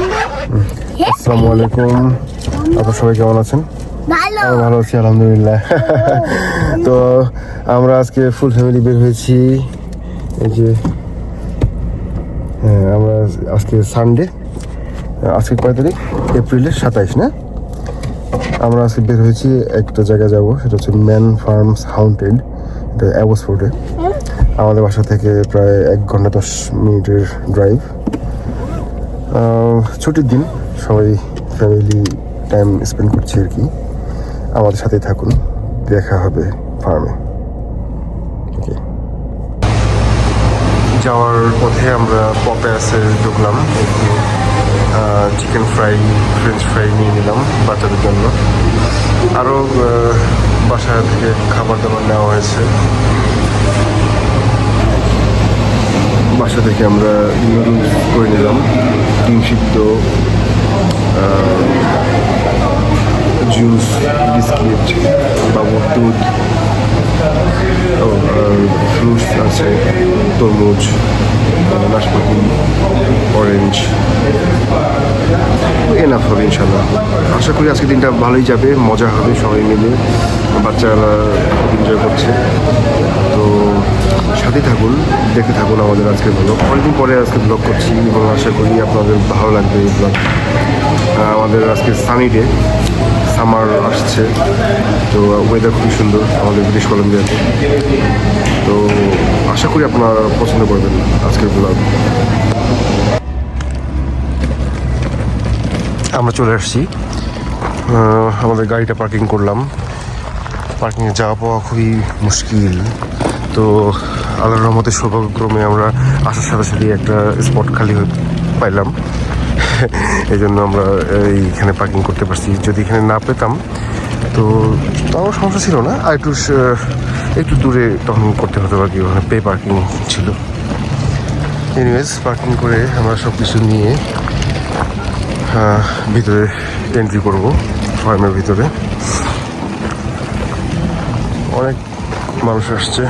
আসসালামু আলাইকুম, আপনারা সবাই কেমন আছেন? আমি ভালো আছি আলহামদুলিল্লাহ। তো আমরা আজকে ফুল ফ্যামিলি বের হয়েছি। এই যে আমরা আজকে সানডে, আজকে কয় তারিখ? এপ্রিলের 27 না? আমরা আজকে বের হয়েছি একটা জায়গায় যাব, সেটা হচ্ছে ম্যান ফার্মস হাউন্টেড, এটা অ্যাবসফোর্ডে। আমাদের বাসা থেকে প্রায় 1 ঘন্টা 10 মিনিটের ড্রাইভ। ছুটির দিন, সবাই ফ্যামিলি টাইম স্পেন্ড করছি আর কি। আমাদের সাথেই থাকুন, দেখা হবে ফার্মে। ওকে, যাওয়ার পথে আমরা পপেয়াসে ঢুকলাম। চিকেন ফ্রাই, ফ্রেঞ্চ ফ্রাই নিয়ে নিলাম বাচ্চাদের জন্য। আরও বাসা থেকে খাবার দাবার নেওয়া হয়েছে। বাসা থেকে আমরা নুডলস করে নিলাম, ডিম সিদ্ধ, জুস, বিস্কিট, বাবুর দুধ, ফ্রুটস আছে, তরমুজ, নাশপাতি, অরেঞ্জ। এনাফ হবে ইনশাল্লাহ। আশা করি আজকে দিনটা ভালোই যাবে, মজা হবে, সবাই মিলে বাচ্চারা এনজয় করছে। তো সাথে থাকুন, দেখে থাকুন আমাদের আজকের ব্লগ। অনেকদিন পরে আজকে ব্লগ করছি এবং আশা করি আপনাদের ভালো লাগবে এই ব্লগ। আমাদের আজকে সানি ডে, সামার আসছে, তো ওয়েদার খুবই সুন্দর আমাদের ব্রিটিশ কলম্বিয়াতে। তো আশা করি আপনারা পছন্দ করবেন আজকের ব্লগ। আমরা চলে আসছি, আমাদের গাড়িটা পার্কিং করলাম। পার্কিংয়ে যাওয়া পাওয়া খুবই মুশকিল, তো আল্লাহর রহমতে সৌভাগ্যক্রমে আমরা আসার সাথে সাথে একটা স্পট খালি পাইলাম। এই জন্য আমরা এইখানে পার্কিং করতে পারছি। যদি এখানে না পেতাম তো তাও সমস্যা ছিল না, আর একটু দূরে তখন করতে হতো আর কি, ওখানে পে পার্কিং ছিল। এনিওয়েজ, পার্কিং করে আমরা সব কিছু নিয়ে ভিতরে এন্ট্রি করব, ফার্মের ভিতরে। অনেক মানুষ আসছে,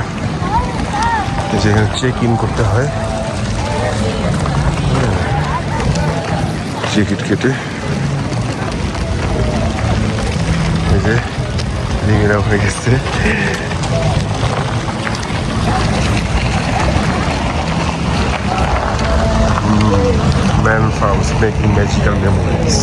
যেখানে চেক ইন করতে হয়, টিকিট কেটে। এই যে রিঙেরা হয়ে গেছে। Man farms making magical memories.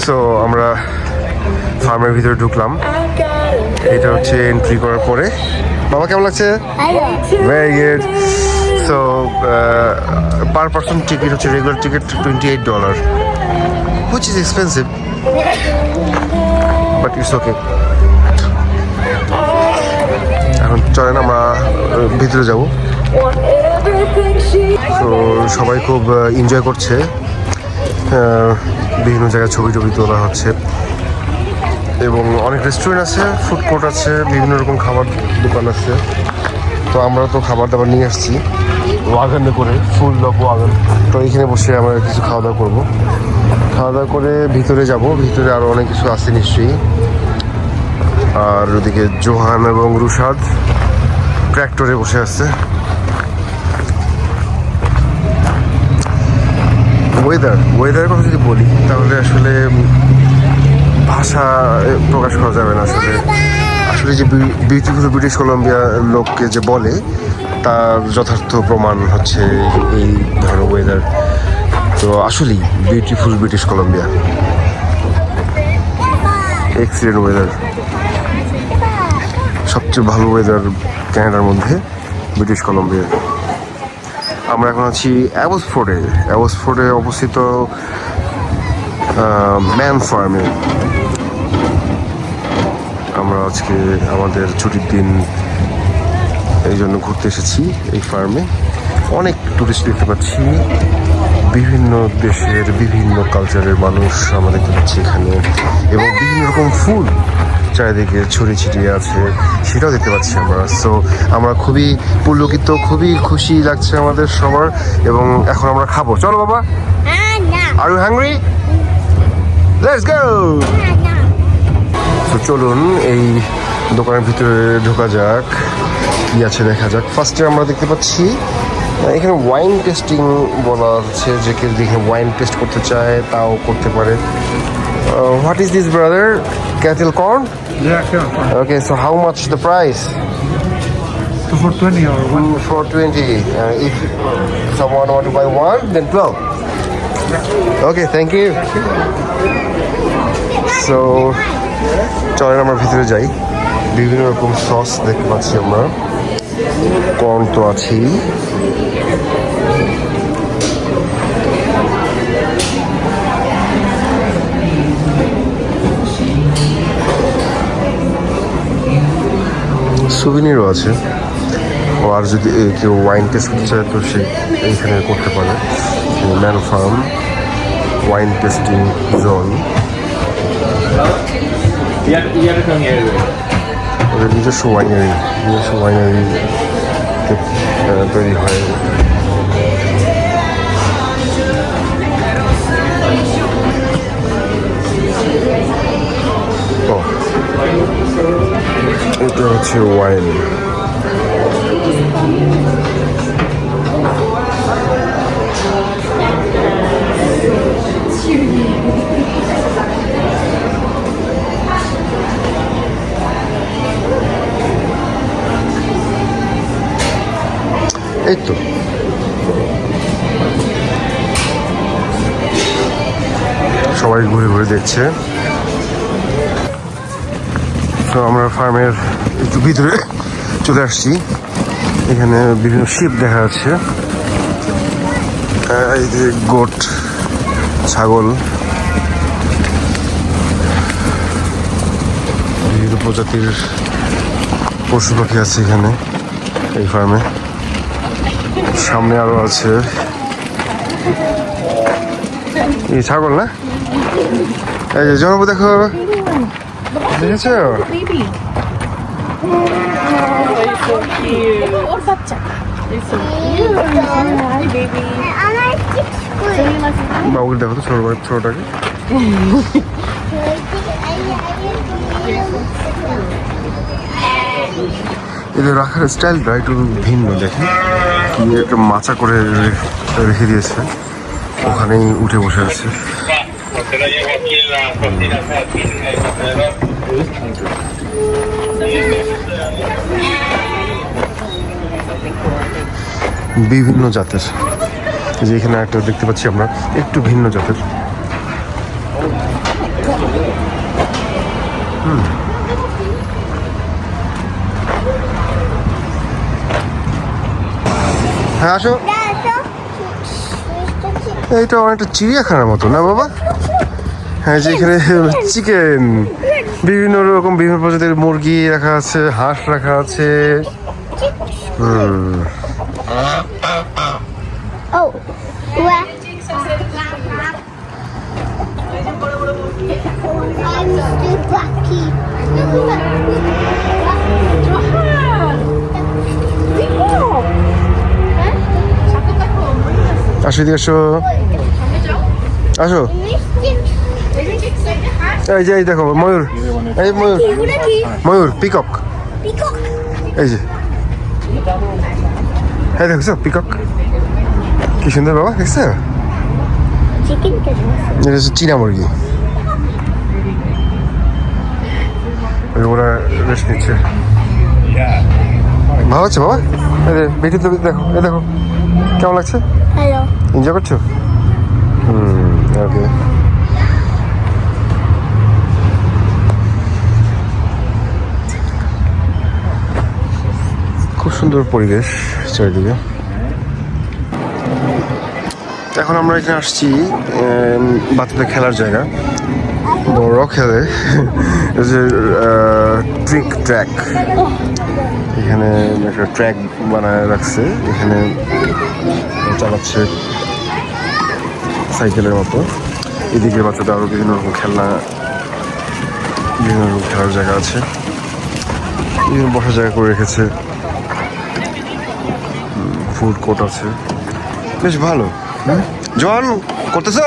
So আমরা ফার্মের ভিতরে ঢুকলাম। এটা হচ্ছে এন্ট্রি করার পরে। বাবা কেমন লাগছে? Very good. So per person ticket হচ্ছে, regular ticket $28, which is expensive, but it's okay. এখন চলেন আমরা ভিতরে যাব। তো সবাই খুব এনজয় করছে, বিভিন্ন জায়গায় ছবি তোলা হচ্ছে, এবং অনেক রেস্টুরেন্ট আছে, ফুড কোর্ট আছে, বিভিন্ন রকম খাবার দোকান আছে। তো আমরা তো খাবার দাবার নিয়ে আসছি ওয়াগনে করে, ফুল অফ ওয়াগন। তো এইখানে বসে আমরা কিছু খাওয়া দাওয়া করবো। খাওয়া দাওয়া করে ভিতরে যাব, ভিতরে আরও অনেক কিছু আছে নিশ্চয়ই। আর ওদিকে জোহান এবং রুশাদ ট্র্যাক্টরে বসে আছে। ওয়েদারের কথা যদি বলি তাহলে আসলে ভাষা প্রকাশ করা যাবে না। আসলে যে বিউটিফুল ব্রিটিশ কলম্বিয়া লোককে যে বলে, তার যথার্থ প্রমাণ হচ্ছে এই ধরনের ওয়েদার। তো আসলেই beautiful British Columbia, excellent weather, সবচেয়ে ভালো ওয়েদার ক্যানাডার মধ্যে ব্রিটিশ কলম্বিয়া। আমরা এখন আছি অ্যাবসফোর্ডে অবস্থিত ম্যান ফার্মে। আমরা আজকে আমাদের ছুটির দিন, এই জন্য ঘুরতে এসেছি এই ফার্মে। অনেক টুরিস্ট দেখতে পাচ্ছি, বিভিন্ন দেশের বিভিন্ন কালচারের মানুষ আমরা দেখতে পাচ্ছি এখানে, এবং বিভিন্ন রকম ফুল, চারিদিকে ছড়িয়ে ছিটিয়ে আছে, সেটাও দেখতে পাচ্ছি আমরা। সো আমরা খুবই পুলকিত, খুবই খুশি লাগছে আমাদের সবার। এবং এখন আমরা খাবো। চলো বাবা, are you hungry? Let's go. তো চলুন এই দোকানের ভিতরে ঢোকা যাক, কি আছে দেখা যাক। ফার্স্টে আমরা দেখতে পাচ্ছি এখানে ওয়াইন টেস্টিং বলা হচ্ছে, যে কেউ এখানে ওয়াইন টেস্ট করতে চায় তাও করতে পারে। What is this brother? Cattle corn? Okay, so how much the price? 420 or one. 420. If someone want to buy one, then 12. Okay, thank you. So চলেন আমরা ভিতরে যাই। বিভিন্ন রকম সস দেখতে পাচ্ছি আমরা, কর্ন তো আছেই। সুভিনিরও আছে। ও আর যদি কেউ ওয়াইন টেস্ট করতে চায় তো সে এইখানে করতে পারে। Man farm wine testing zone. ওদের নিজস্ব ওয়াইনারি তৈরি হয়। ও, এটা হচ্ছে ওয়াইন। এই তো সবাই ঘুরে ঘুরে দেখছে। তো আমরা ফার্মের একটু ভিতরে চলে আসছি। এখানে বিভিন্ন শিপ দেখা যাচ্ছে, এই যে গোট, ছাগল, বিভিন্ন প্রজাতির পশু পাখি আছে এখানে এই ফার্মে। সামনে আরো আছে এই ছাগল, না? এই যে জনব, দেখো, দেখেছো? বাবুকে দেখো তো, ছোটটাকে। এদের রাখার স্টাইলটা একটু ভিন্ন, দেখেন কি একটা মাচা করে রেখে দিয়েছে, ওখানেই উঠে বসে আছে। বিভিন্ন জাতের, যে এখানে একটা দেখতে পাচ্ছি আমরা একটু ভিন্ন জাতের। হ্যাঁ, আসো। এইটা অনেকটা চিড়িয়াখানার মতো, না বাবা? হ্যাঁ, যে এখানে চিকেন, বিভিন্ন রকম বিভিন্ন প্রজাতির মুরগি রাখা আছে, হাঁস রাখা আছে। আসো, এদিকে আসো, আসো। এই যে, এই দেখো ময়ূর, এই ময়ূর, ময়ূর, পিকক, এই যে, এই দেখছো পিকক, কি সুন্দর বাবা, দেখছো? এটা হচ্ছে চীনা মুরগি, ওরা রেস্ট নিচ্ছে। ভালো হচ্ছে বাবা? বেটি তো দেখো, এই দেখো কেমন লাগছে, এনজয় করছো? ওকে। খুব সুন্দর পরিবেশ চারিদিকে। এখন আমরা এখানে আসছি বাচ্চাদের খেলার জায়গা, বড় খেলে যে ট্রিক ট্র্যাক। এখানে একটা ট্র্যাক বানায় রাখছে, এখানে চালাচ্ছে সাইকেলের মতো। এদিকে বাচ্চাদের আরো বিভিন্ন রকম খেলনা বিভিন্ন খেলার জায়গা আছে, বিভিন্ন বসার জায়গা করে রেখেছে, ফুড কোর্ট আছে, বেশ ভালো। জন করতেছ?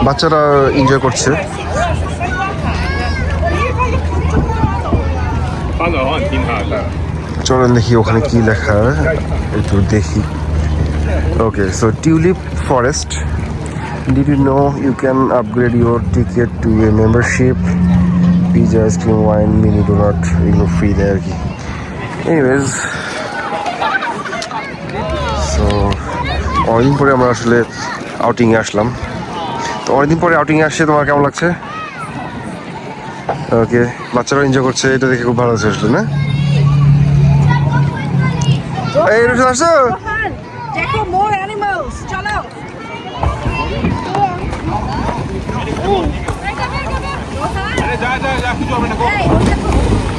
বাচ্চারা এনজয় করছে। চলেন দেখি ওখানে কি লেখা, একটু দেখি। Okay, so tulip forest, did you know you can upgrade your ticket to a membership, pizza, ice cream, wine, mini donut, এগুলো ফ্রি দেয় আর কি। এনিওয়েজ, সো অনেকদিন পরে আমরা আসলে আউটিংয়ে আসলাম। তো অনেকদিন পরে আউটিংয়ে আসছে, তোমার কেমন লাগছে? ওকে, বাচ্চারাও এনজয় করছে, এটা দেখে খুব ভালো লাগছে আসলে, না? এই রুশন আসছো? দেখো more animals, চলো।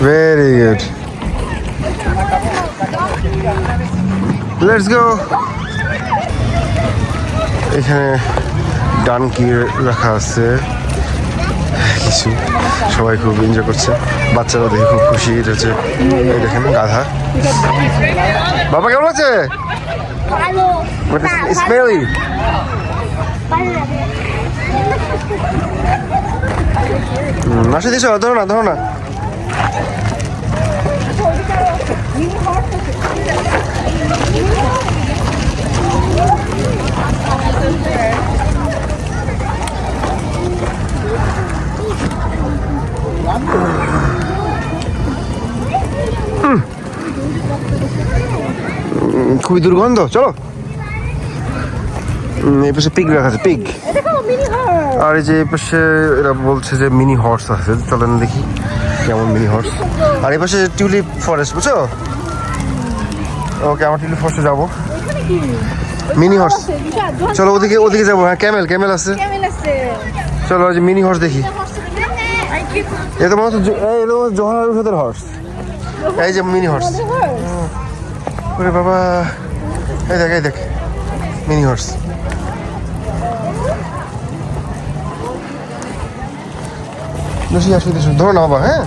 Very good. Let's go. এখানে ডানকি রাখা আছে কিছু, সবাই খুব এনজয় করছে, বাচ্চারা দেখে খুব খুশি। এটা হচ্ছে, এই দেখেন গাধা। বাবা কেমন আছে? স্মেলি। আসে দিস, ধরো না, ধরো না। খুবই দুর্গন্ধ। চলো, এই পাশে পিগ রাখা আছে, পিগ। আর এই যে এই পাশে এরা বলছে যে মিনি হর্স আছে, চলেন দেখি কেমন মিনি হর্স। আর এই পাশে টিউলিপ ফরেস্ট, বুঝছো? ওকে, আমার টিউলিপ ফরেস্টে যাবো। মিনি হর্স, চলো ওদিকে, ওদিকে যাবো। হ্যাঁ, ক্যামেল, ক্যামেল আছে। চলো ওই যে মিনি হর্স দেখি। এটা মনে হচ্ছে জোহার সাথে হর্স। এই যে মিনি হর্স। ওরে বাবা, এই দেখ, এই দেখ মিনি হর্স। বেশি আসলে ধরো না বাবা। হ্যাঁ,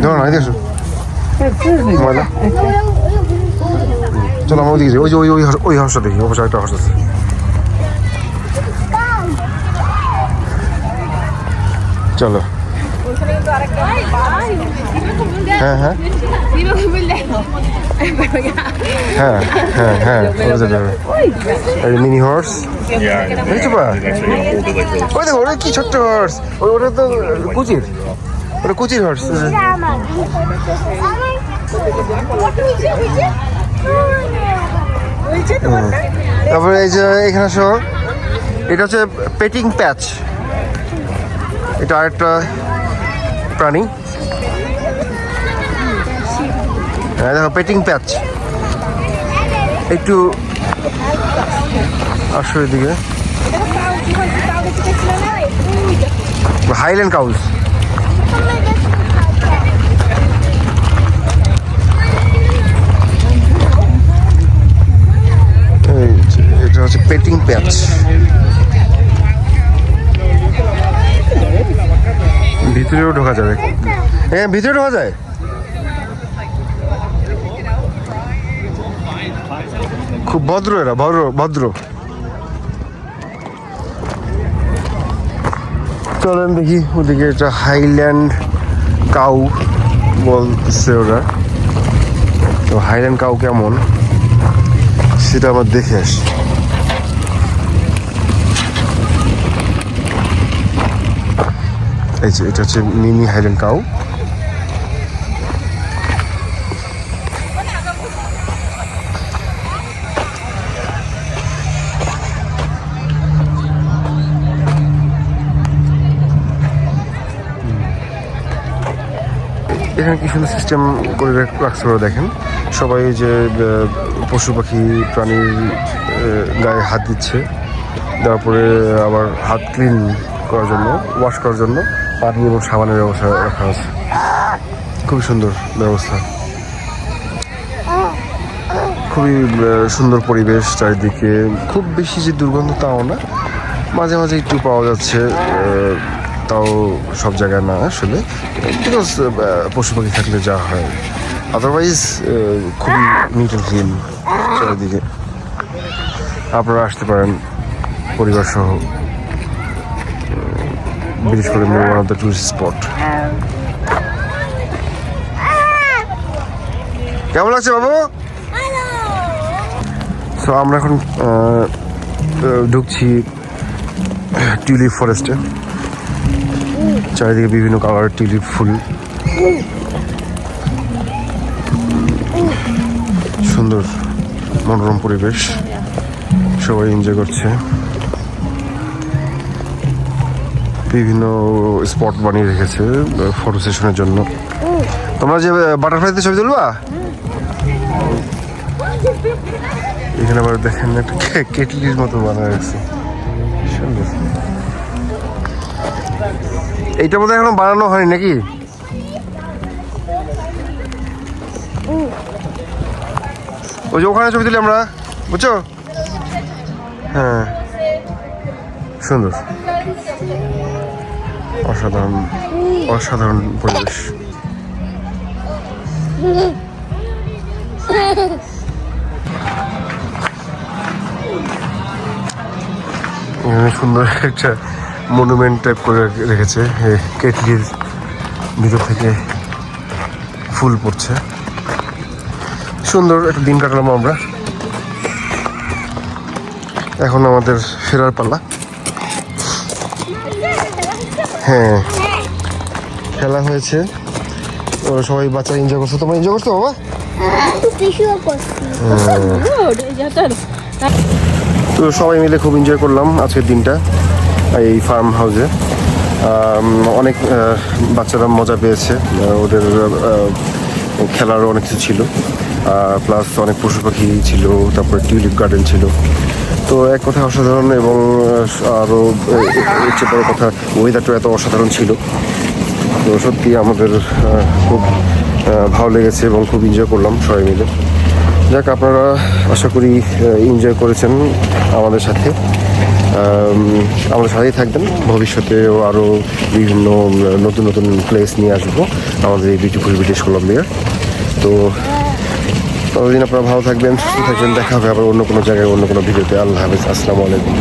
ধরো না, এদিকে আসো। ময়লা। চলো আমরা ওদিকে যাই, ওই যে ওই হর্সটা দেখি, অবশ্যই একটা হর্স আছে। চলো। হ্যাঁ হ্যাঁ হ্যাঁ হ্যাঁ হ্যাঁ, মিনি হর্স। ওই দেখো, ওটা কি ছোট্ট হর্স, ওটা তো কুচির, ওটা কুচির হর্স। তারপরে এই যে এখানে আসো, এটা হচ্ছে পেটিং প্যাচ, এটা আরেকটা প্রাণী। হ্যাঁ দেখো, পেটিং প্যাচ। একটু আসো এদিকে, হাইল্যান্ড কাউস। এটা হচ্ছে পেটিং প্যাচ। ভিতরেও ঢোকা যাবে। হ্যাঁ, ভিতরে ঢোকা যায়। খুব ভদ্র এরা, ভদ্র। চলেন দেখি ওদিকে, এটা হাইল্যান্ড কাউ বলছে ওরা। তো হাইল্যান্ড কাউ কেমন সেটা আমার দেখে আসি। এই যে এটা হচ্ছে মিনি হাইল্যান্ড কাউ। এখানে কি সুন্দর সিস্টেম করে রাখছে ওরা, দেখেন। সবাই যে পশু পাখি প্রাণীর গায়ে হাত দিচ্ছে, তারপরে আবার হাত ক্লিন করার জন্য, ওয়াশ করার জন্য পানি এবং সাবানের ব্যবস্থা রাখা আছে। খুবই সুন্দর ব্যবস্থা, খুবই সুন্দর পরিবেশ চারিদিকে। খুব বেশি যে দুর্গন্ধ তাও না, মাঝে মাঝে একটু পাওয়া যাচ্ছে, তাও সব জায়গায় না আসলে, বিকজ পশু পাখি থাকলে যা হয়। আদারওয়াইজ খুবই নিট অ্যান্ড ক্লিন চারিদিকে। আপনারা আসতে পারেন পরিবার সহ, বিশেষ করে one of the tourist spot. কেমন লাগছে বাবু? তো আমরা এখন ঢুকছি টিউলিপ ফরেস্টে। চারিদিকে বিভিন্ন কালারের টিউলিপ ফুল, সুন্দর মনোরম পরিবেশ, সবাই এনজয় করছে। বিভিন্ন স্পট বানিয়ে রেখেছে ফটো সেশনের জন্য। তোমরা যে বাটারফ্লাইতে ছবি তুলবা, এখানে আবার দেখেন একটা কেটলির মতো বানানো হয়েছে, সুন্দর। এইটার মধ্যে এখনো বানানো হয়নি নাকি? ওই যে ওখানে ছবি তুলি আমরা, বুঝছো? হ্যাঁ, সুন্দর, অসাধারণ অসাধারণ পরিবেশ। এখানে সুন্দর একটা মনুমেন্ট টাইপ করে রেখেছে, কেটলির ভিতর থেকে ফুল পড়ছে। সুন্দর একটা দিন কাটালাম আমরা। এখন আমাদের ফেরার পালা। হ্যাঁ, খেলা হয়েছে, ওরা সবাই বাচ্চা এনজয় করছে। তোমরা এনজয় করছো বাবা? তো সবাই মিলে খুব এনজয় করলাম আজকের দিনটা এই ফার্ম হাউসে। অনেক বাচ্চারা মজা পেয়েছে, ওদের খেলারও অনেক কিছু ছিল, প্লাস অনেক পশু পাখি ছিল, তারপরে টিউলিপ গার্ডেন ছিল। তো এক কথায় অসাধারণ, এবং আরও এর চেয়ে বড় কথা ওয়েদারটা এত অসাধারণ ছিল। তো সত্যি আমাদের খুব ভালো লেগেছে এবং খুব এনজয় করলাম সবাই মিলে। যাক, আপনারা আশা করি এনজয় করেছেন আমাদের সাথে, আমাদের সাথেই থাকবেন। ভবিষ্যতেও আরও বিভিন্ন নতুন নতুন প্লেস নিয়ে আসবো আমাদের এই বিউটিফুল ব্রিটিশ কলম্বিয়ার। তো ততদিন আপনারা ভালো থাকবেন, সুস্থ থাকবেন। দেখা হবে আবার অন্য কোনো জায়গায়, অন্য কোনো ভিডিওতে। আল্লাহ হাফেজ, আসসালামু আলাইকুম।